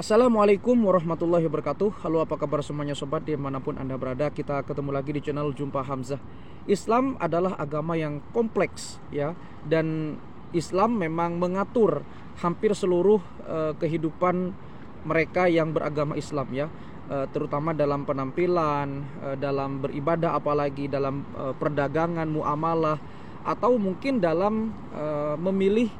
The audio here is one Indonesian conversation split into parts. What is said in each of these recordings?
Assalamualaikum warahmatullahi wabarakatuh. Halo, apa kabar semuanya sobat dimanapun Anda berada. Kita ketemu lagi di channel Jumpa Hamzah. Islam adalah agama yang kompleks ya, dan Islam memang mengatur hampir seluruh kehidupan mereka yang beragama Islam ya, terutama dalam penampilan, dalam beribadah, apalagi dalam perdagangan, muamalah, atau mungkin dalam memilih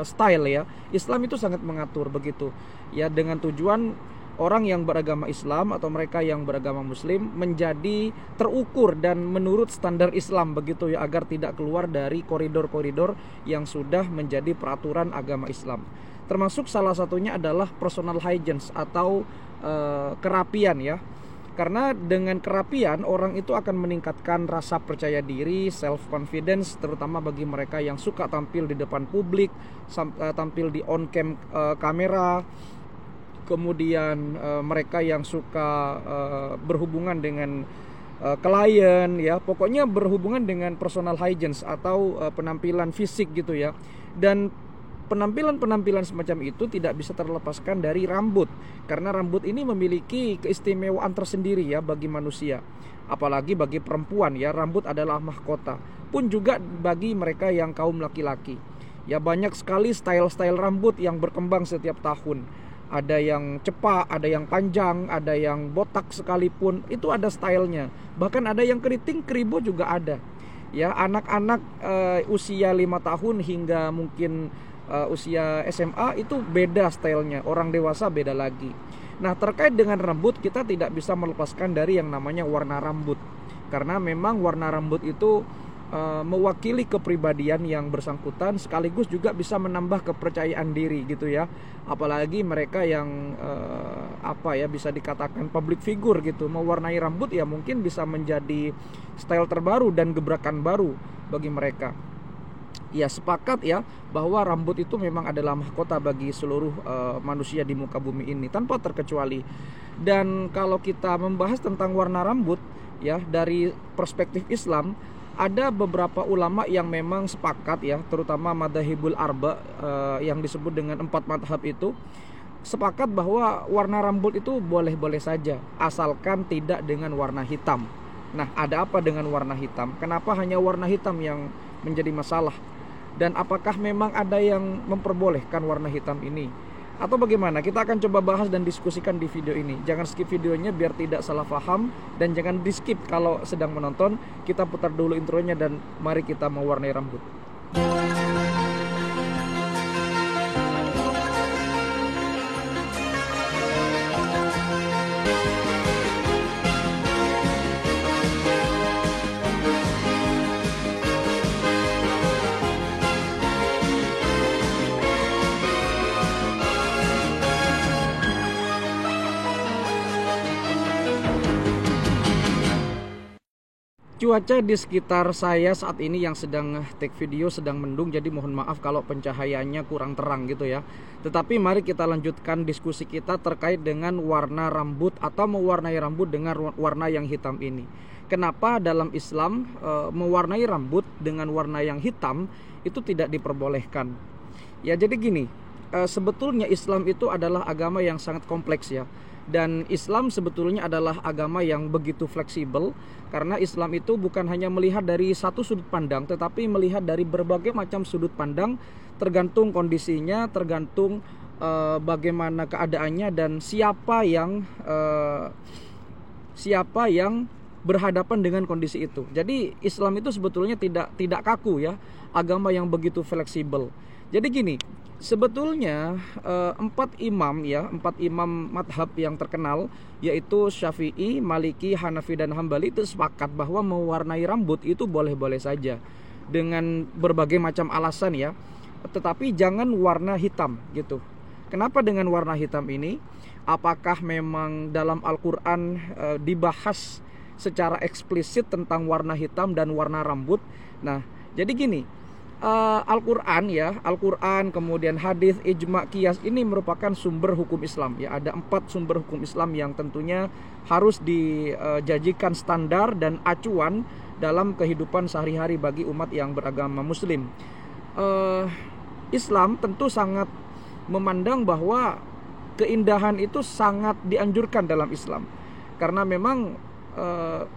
style ya. Islam itu sangat mengatur begitu ya, dengan tujuan orang yang beragama Islam atau mereka yang beragama Muslim menjadi terukur dan menurut standar Islam begitu ya, agar tidak keluar dari koridor-koridor yang sudah menjadi peraturan agama Islam. Termasuk salah satunya adalah personal hygiene atau kerapian ya. Karena dengan kerapian orang itu akan meningkatkan rasa percaya diri, self confidence, terutama bagi mereka yang suka tampil di depan publik, tampil di on cam kamera. Kemudian mereka yang suka berhubungan dengan klien ya, pokoknya berhubungan dengan personal hygiene atau penampilan fisik gitu ya. Dan penampilan-penampilan semacam itu tidak bisa terlepaskan dari rambut, karena rambut ini memiliki keistimewaan tersendiri ya bagi manusia, apalagi bagi perempuan ya. Rambut adalah mahkota, pun juga bagi mereka yang kaum laki-laki ya. Banyak sekali style-style rambut yang berkembang setiap tahun. Ada yang cepak, ada yang panjang, ada yang botak sekalipun, itu ada stylenya. Bahkan ada yang keriting keribo juga ada ya. Anak-anak usia 5 tahun hingga mungkin usia SMA itu beda stylenya, orang dewasa beda lagi. Nah, terkait dengan rambut, kita tidak bisa melepaskan dari yang namanya warna rambut, karena memang warna rambut itu mewakili kepribadian yang bersangkutan, sekaligus juga bisa menambah kepercayaan diri gitu ya. Apalagi mereka yang bisa dikatakan public figure gitu, mewarnai rambut ya mungkin bisa menjadi style terbaru dan gebrakan baru bagi mereka. Ya, sepakat ya bahwa rambut itu memang adalah mahkota bagi seluruh manusia di muka bumi ini tanpa terkecuali. Dan kalau kita membahas tentang warna rambut ya dari perspektif Islam, ada beberapa ulama yang memang sepakat ya, terutama madzhabul arba yang disebut dengan 4 mazhab itu sepakat bahwa warna rambut itu boleh-boleh saja asalkan tidak dengan warna hitam. Nah, ada apa dengan warna hitam? Kenapa hanya warna hitam yang menjadi masalah? Dan apakah memang ada yang memperbolehkan warna hitam ini? Atau bagaimana? Kita akan coba bahas dan diskusikan di video ini. Jangan skip videonya biar tidak salah paham, dan jangan di skip kalau sedang menonton. Kita putar dulu intronya dan mari kita mewarnai rambut. Cuaca di sekitar saya saat ini yang sedang take video sedang mendung, jadi mohon maaf kalau pencahayaannya kurang terang gitu ya. Tetapi mari kita lanjutkan diskusi kita terkait dengan warna rambut atau mewarnai rambut dengan warna yang hitam ini. Kenapa dalam Islam mewarnai rambut dengan warna yang hitam itu tidak diperbolehkan? Ya, jadi gini, sebetulnya Islam itu adalah agama yang sangat kompleks ya. Dan Islam sebetulnya adalah agama yang begitu fleksibel, karena Islam itu bukan hanya melihat dari satu sudut pandang, tetapi melihat dari berbagai macam sudut pandang, tergantung kondisinya, tergantung bagaimana keadaannya dan siapa yang berhadapan dengan kondisi itu. Jadi Islam itu sebetulnya tidak kaku ya, agama yang begitu fleksibel. Jadi gini, sebetulnya 4 imam madhab yang terkenal, yaitu Syafi'i, Maliki, Hanafi, dan Hambali, itu sepakat bahwa mewarnai rambut itu boleh-boleh saja dengan berbagai macam alasan ya, tetapi jangan warna hitam gitu. Kenapa dengan warna hitam ini? Apakah memang dalam Al-Quran dibahas secara eksplisit tentang warna hitam dan warna rambut? Nah, jadi gini, Al-Quran, kemudian hadis, ijma, qiyas, ini merupakan sumber hukum Islam ya. Ada 4 sumber hukum Islam yang tentunya harus dijajikan standar dan acuan dalam kehidupan sehari-hari bagi umat yang beragama Muslim. Islam tentu sangat memandang bahwa keindahan itu sangat dianjurkan dalam Islam. Karena memang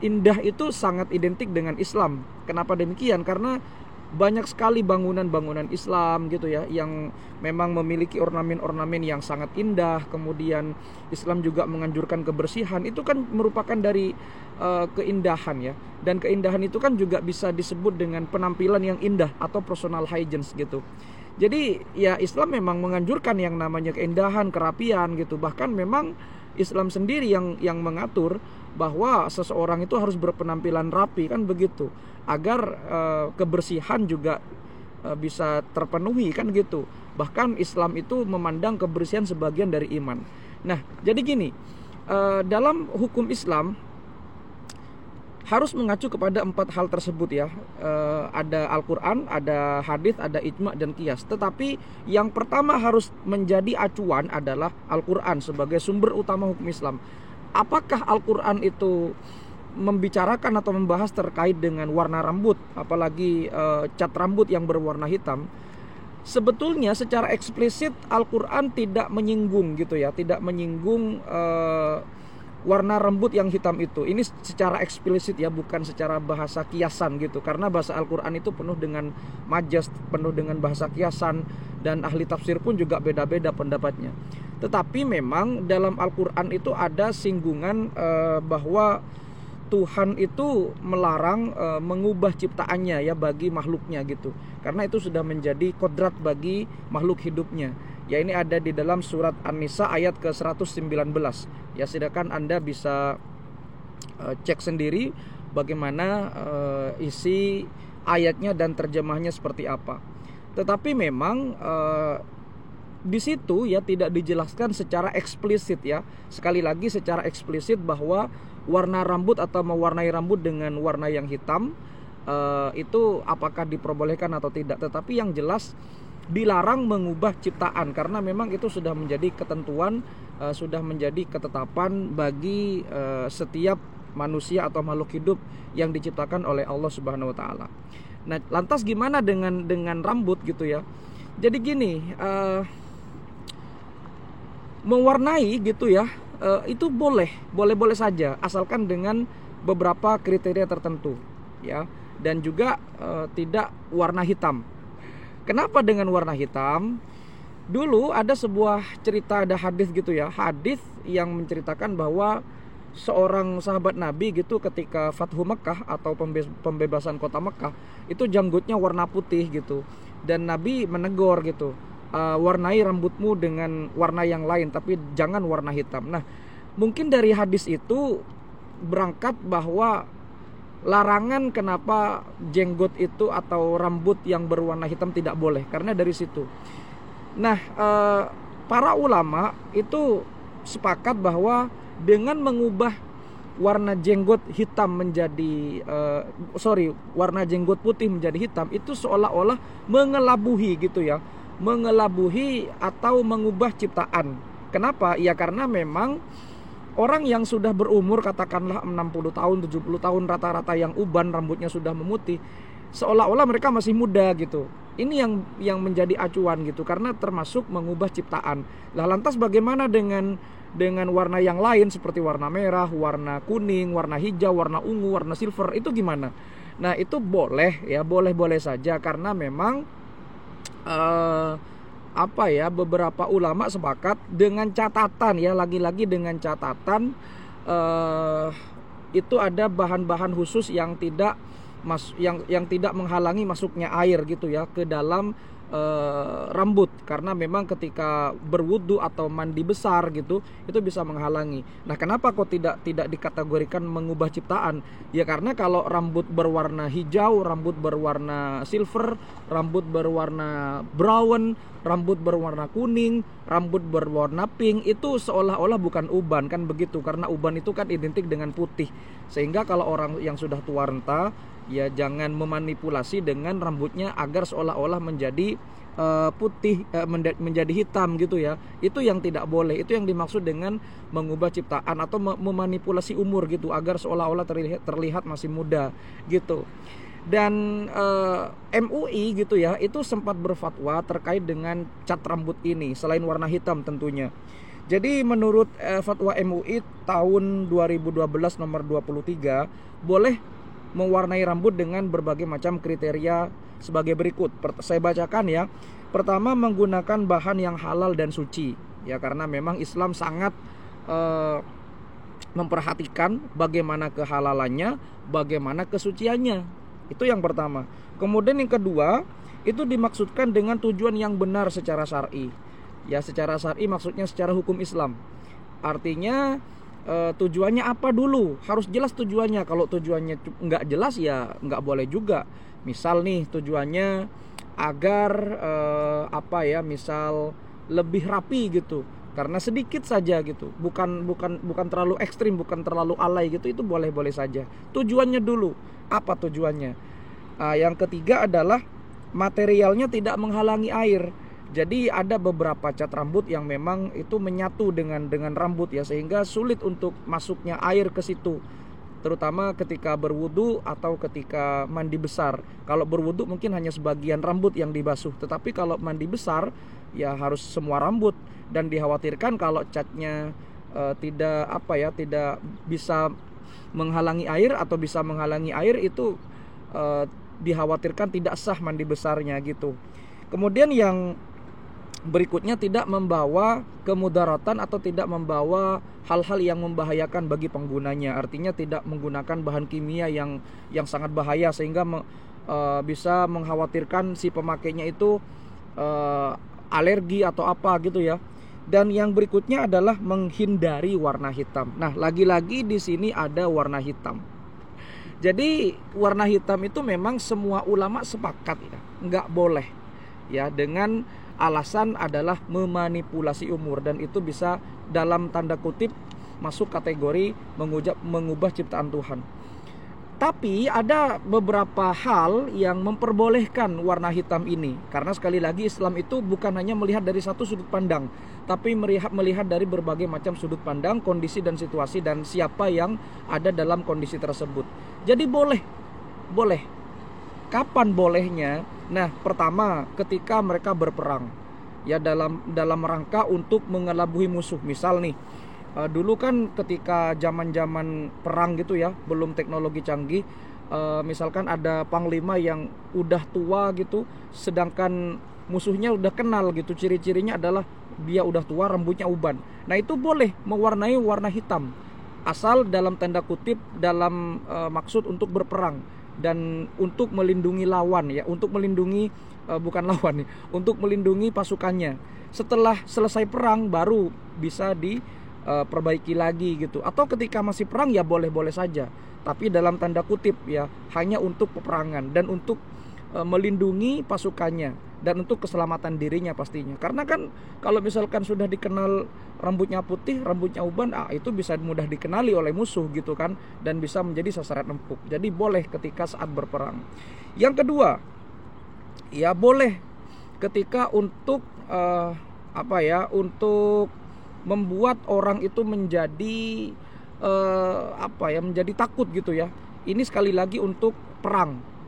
indah itu sangat identik dengan Islam. Kenapa demikian? Karena banyak sekali bangunan-bangunan Islam gitu ya, yang memang memiliki ornamen-ornamen yang sangat indah. Kemudian Islam juga menganjurkan kebersihan. Itu kan merupakan dari keindahan ya. Dan keindahan itu kan juga bisa disebut dengan penampilan yang indah atau personal hygiene gitu. Jadi ya Islam memang menganjurkan yang namanya keindahan, kerapian gitu. Bahkan memang Islam sendiri yang mengatur bahwa seseorang itu harus berpenampilan rapi, kan begitu, agar kebersihan juga bisa terpenuhi, kan gitu. Bahkan Islam itu memandang kebersihan sebagian dari iman. Nah, jadi gini, dalam hukum Islam harus mengacu kepada 4 hal tersebut ya. Ada Al-Quran, ada hadis, ada ijma dan qiyas. Tetapi yang pertama harus menjadi acuan adalah Al-Quran sebagai sumber utama hukum Islam. Apakah Al-Quran itu membicarakan atau membahas terkait dengan warna rambut, apalagi cat rambut yang berwarna hitam? Sebetulnya secara eksplisit Al-Quran tidak menyinggung gitu ya, tidak menyinggung warna rambut yang hitam itu. Ini secara eksplisit ya, bukan secara bahasa kiasan gitu. Karena bahasa Al-Quran itu penuh dengan majas, penuh dengan bahasa kiasan, dan ahli tafsir pun juga beda-beda pendapatnya. Tetapi memang dalam Al-Quran itu ada singgungan bahwa Tuhan itu melarang mengubah ciptaannya ya bagi makhluknya gitu. Karena itu sudah menjadi kodrat bagi makhluk hidupnya. Ya, ini ada di dalam surat An-Nisa ayat ke-119. Ya, silakan Anda bisa cek sendiri bagaimana isi ayatnya dan terjemahnya seperti apa. Tetapi memang di situ ya tidak dijelaskan secara eksplisit ya. Sekali lagi secara eksplisit bahwa warna rambut atau mewarnai rambut dengan warna yang hitam itu apakah diperbolehkan atau tidak. Tetapi yang jelas dilarang mengubah ciptaan, karena memang itu sudah menjadi ketentuan, sudah menjadi ketetapan bagi setiap manusia atau makhluk hidup yang diciptakan oleh Allah Subhanahu wa taala. Nah, lantas gimana dengan rambut gitu ya? Jadi gini, mewarnai gitu ya, itu boleh saja asalkan dengan beberapa kriteria tertentu ya, dan juga tidak warna hitam. Kenapa dengan warna hitam? Dulu ada sebuah cerita, ada hadis gitu ya, hadis yang menceritakan bahwa seorang sahabat Nabi gitu ketika Fathu Mekah atau pembebasan kota Mekah, itu janggutnya warna putih gitu, dan Nabi menegur gitu, warnai rambutmu dengan warna yang lain tapi jangan warna hitam. Nah, mungkin dari hadis itu berangkat bahwa larangan kenapa jenggot itu atau rambut yang berwarna hitam tidak boleh, karena dari situ. Nah, para ulama itu sepakat bahwa dengan mengubah warna jenggot hitam menjadi warna jenggot putih menjadi hitam, itu seolah-olah mengelabuhi gitu ya, mengelabuhi atau mengubah ciptaan. Kenapa? Ya karena memang orang yang sudah berumur katakanlah 60 tahun, 70 tahun rata-rata yang uban rambutnya sudah memutih, seolah-olah mereka masih muda gitu. Ini yang menjadi acuan gitu, karena termasuk mengubah ciptaan. Lah lantas bagaimana dengan warna yang lain seperti warna merah, warna kuning, warna hijau, warna ungu, warna silver, itu gimana? Nah, itu boleh ya, boleh-boleh saja, karena memang beberapa ulama sepakat dengan catatan ya, lagi-lagi dengan catatan itu ada bahan-bahan khusus yang tidak menghalangi masuknya air gitu ya ke dalam rambut, karena memang ketika berwudu atau mandi besar gitu itu bisa menghalangi. Nah, kenapa kok tidak dikategorikan mengubah ciptaan? Ya karena kalau rambut berwarna hijau, rambut berwarna silver, rambut berwarna brown, rambut berwarna kuning, rambut berwarna pink, itu seolah-olah bukan uban, kan begitu, karena uban itu kan identik dengan putih. Sehingga kalau orang yang sudah tua renta, ya jangan memanipulasi dengan rambutnya agar seolah-olah menjadi putih, menjadi hitam gitu ya. Itu yang tidak boleh. Itu yang dimaksud dengan mengubah ciptaan atau memanipulasi umur gitu agar seolah-olah terlihat masih muda gitu. Dan MUI gitu ya, itu sempat berfatwa terkait dengan cat rambut ini selain warna hitam tentunya. Jadi menurut fatwa MUI tahun 2012 nomor 23, boleh mewarnai rambut dengan berbagai macam kriteria sebagai berikut. Saya bacakan ya. Pertama, menggunakan bahan yang halal dan suci. Ya, karena memang Islam sangat memperhatikan bagaimana kehalalannya, bagaimana kesuciannya. Itu yang pertama. Kemudian yang kedua, itu dimaksudkan dengan tujuan yang benar secara syar'i. Ya, secara syar'i maksudnya secara hukum Islam. Artinya tujuannya apa dulu? Harus jelas tujuannya. Kalau tujuannya nggak jelas ya nggak boleh juga. Misal nih tujuannya agar misal lebih rapi gitu. Karena sedikit saja gitu. Bukan terlalu ekstrim, bukan terlalu alay gitu. Itu boleh-boleh saja. Tujuannya dulu. Apa tujuannya? Yang ketiga adalah materialnya tidak menghalangi air. Jadi ada beberapa cat rambut yang memang itu menyatu dengan rambut ya, sehingga sulit untuk masuknya air ke situ. Terutama ketika berwudu atau ketika mandi besar. Kalau berwudu mungkin hanya sebagian rambut yang dibasuh, tetapi kalau mandi besar ya harus semua rambut, dan dikhawatirkan kalau catnya tidak bisa menghalangi air atau bisa menghalangi air, itu dikhawatirkan tidak sah mandi besarnya gitu. Kemudian yang berikutnya, tidak membawa kemudaratan atau tidak membawa hal-hal yang membahayakan bagi penggunanya. Artinya tidak menggunakan bahan kimia yang sangat bahaya sehingga bisa mengkhawatirkan si pemakainya itu alergi atau apa gitu ya. Dan yang berikutnya adalah menghindari warna hitam. Nah, lagi-lagi di sini ada warna hitam. Jadi warna hitam itu memang semua ulama sepakat ya, nggak boleh ya, dengan alasan adalah memanipulasi umur, dan itu bisa dalam tanda kutip masuk kategori mengubah ciptaan Tuhan. Tapi ada beberapa hal yang memperbolehkan warna hitam ini, karena sekali lagi Islam itu bukan hanya melihat dari satu sudut pandang, tapi melihat dari berbagai macam sudut pandang, kondisi dan situasi, dan siapa yang ada dalam kondisi tersebut. Jadi boleh. Kapan bolehnya? Nah, pertama ketika mereka berperang ya, dalam rangka untuk mengelabui musuh. Misal nih, dulu kan ketika zaman perang gitu ya, belum teknologi canggih, misalkan ada panglima yang udah tua gitu, sedangkan musuhnya udah kenal gitu, ciri-cirinya adalah dia udah tua, rambutnya uban. Nah, itu boleh mewarnai warna hitam, asal dalam tanda kutip dalam maksud untuk berperang dan untuk melindungi lawan ya, untuk melindungi untuk melindungi pasukannya. Setelah selesai perang baru bisa diperbaiki lagi gitu. Atau ketika masih perang ya boleh-boleh saja, tapi dalam tanda kutip ya, hanya untuk peperangan dan untuk melindungi pasukannya dan untuk keselamatan dirinya pastinya. Karena kan kalau misalkan sudah dikenal rambutnya putih, rambutnya uban, itu bisa mudah dikenali oleh musuh gitu kan, dan bisa menjadi sasaran empuk. Jadi boleh ketika saat berperang. Yang kedua, ya boleh ketika untuk untuk membuat orang itu menjadi menjadi takut gitu ya. Ini sekali lagi untuk perang.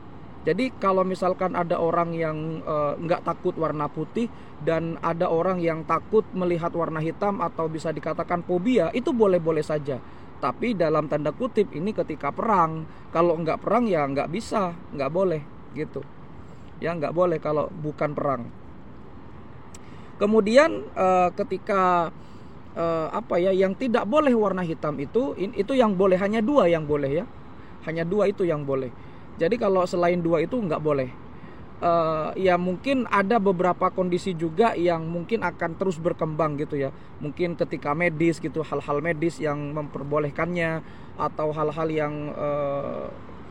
Jadi kalau misalkan ada orang yang nggak takut warna putih dan ada orang yang takut melihat warna hitam atau bisa dikatakan fobia, itu boleh-boleh saja. Tapi dalam tanda kutip ini ketika perang. Kalau nggak perang ya nggak bisa, nggak boleh gitu. Ya nggak boleh kalau bukan perang. Kemudian ketika yang tidak boleh warna hitam itu yang boleh hanya dua yang boleh ya. Hanya dua itu yang boleh. Jadi kalau selain dua itu nggak boleh. Ya mungkin ada beberapa kondisi juga yang mungkin akan terus berkembang gitu ya. Mungkin ketika medis gitu, hal-hal medis yang memperbolehkannya, atau hal-hal yang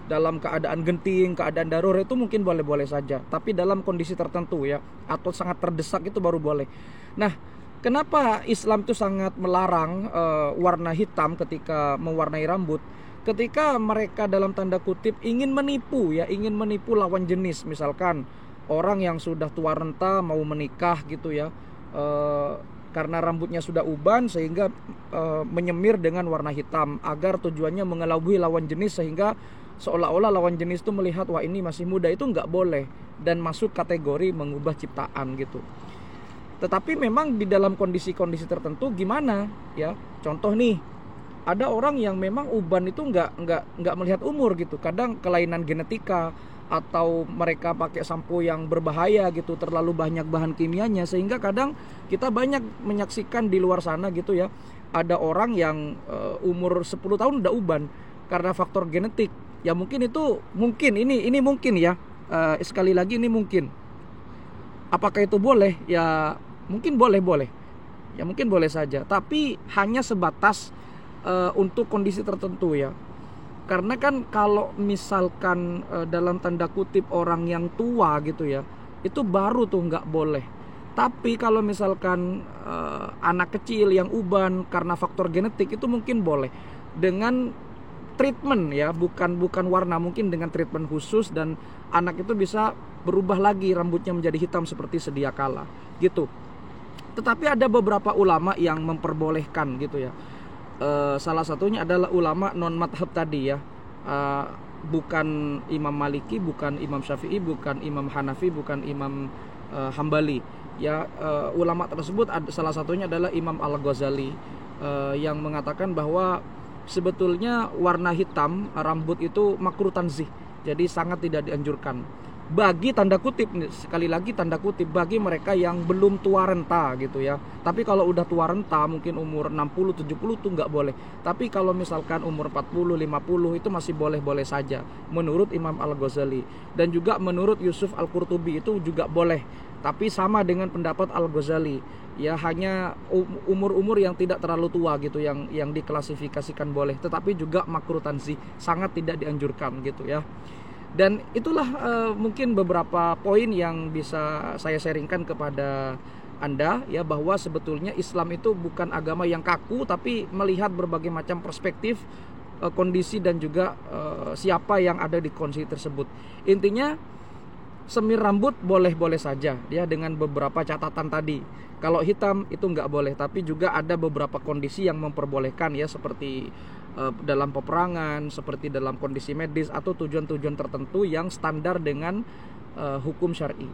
dalam keadaan genting, keadaan darurat itu mungkin boleh-boleh saja. Tapi dalam kondisi tertentu ya, atau sangat terdesak itu baru boleh. Nah, kenapa Islam itu sangat melarang warna hitam ketika mewarnai rambut? Ketika mereka dalam tanda kutip ingin menipu lawan jenis. Misalkan orang yang sudah tua renta mau menikah gitu ya, karena rambutnya sudah uban sehingga menyemir dengan warna hitam, agar tujuannya mengelabui lawan jenis, sehingga seolah-olah lawan jenis itu melihat wah ini masih muda. Itu nggak boleh dan masuk kategori mengubah ciptaan gitu. Tetapi memang di dalam kondisi-kondisi tertentu gimana ya? Contoh nih, ada orang yang memang uban itu nggak melihat umur gitu. Kadang kelainan genetika atau mereka pakai sampo yang berbahaya gitu, terlalu banyak bahan kimianya, sehingga kadang kita banyak menyaksikan di luar sana gitu ya, ada orang yang umur 10 tahun udah uban karena faktor genetik. Ya mungkin itu ini mungkin ya, sekali lagi ini mungkin. Apakah itu boleh? Ya mungkin boleh. Ya mungkin boleh saja, tapi hanya sebatas untuk kondisi tertentu ya. Karena kan kalau misalkan dalam tanda kutip orang yang tua gitu ya, itu baru tuh nggak boleh. Tapi kalau misalkan anak kecil yang uban karena faktor genetik, itu mungkin boleh dengan treatment ya, bukan warna, mungkin dengan treatment khusus, dan anak itu bisa berubah lagi rambutnya menjadi hitam seperti sedia kala gitu. Tetapi ada beberapa ulama yang memperbolehkan gitu ya. Salah satunya adalah ulama non madhab tadi ya, bukan Imam Maliki, bukan Imam Syafi'i, bukan Imam Hanafi, bukan Imam Hambali ya. Ulama tersebut salah satunya adalah Imam Al-Ghazali, yang mengatakan bahwa sebetulnya warna hitam rambut itu makruh tanzih, jadi sangat tidak dianjurkan bagi tanda kutip, sekali lagi tanda kutip, bagi mereka yang belum tua renta gitu ya. Tapi kalau udah tua renta mungkin umur 60 70 tuh nggak boleh. Tapi kalau misalkan umur 40 50 itu masih boleh-boleh saja menurut Imam Al-Ghazali, dan juga menurut Yusuf Al-Qurtubi itu juga boleh. Tapi sama dengan pendapat Al-Ghazali ya, hanya umur-umur yang tidak terlalu tua gitu yang diklasifikasikan boleh, tetapi juga makruh tanzih, sangat tidak dianjurkan gitu ya. Dan itulah mungkin beberapa poin yang bisa saya sharingkan kepada Anda ya, bahwa sebetulnya Islam itu bukan agama yang kaku, tapi melihat berbagai macam perspektif, kondisi, dan juga siapa yang ada di kondisi tersebut. Intinya semir rambut boleh-boleh saja ya, dengan beberapa catatan tadi. Kalau hitam itu nggak boleh, tapi juga ada beberapa kondisi yang memperbolehkan ya, seperti dalam peperangan, seperti dalam kondisi medis, atau tujuan-tujuan tertentu yang standar dengan hukum syar'i.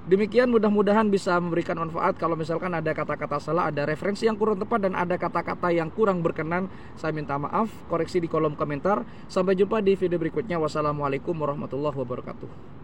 Demikian, mudah-mudahan bisa memberikan manfaat. Kalau misalkan ada kata-kata salah, ada referensi yang kurang tepat, dan ada kata-kata yang kurang berkenan, saya minta maaf, koreksi di kolom komentar. Sampai jumpa di video berikutnya. Wassalamualaikum warahmatullahi wabarakatuh.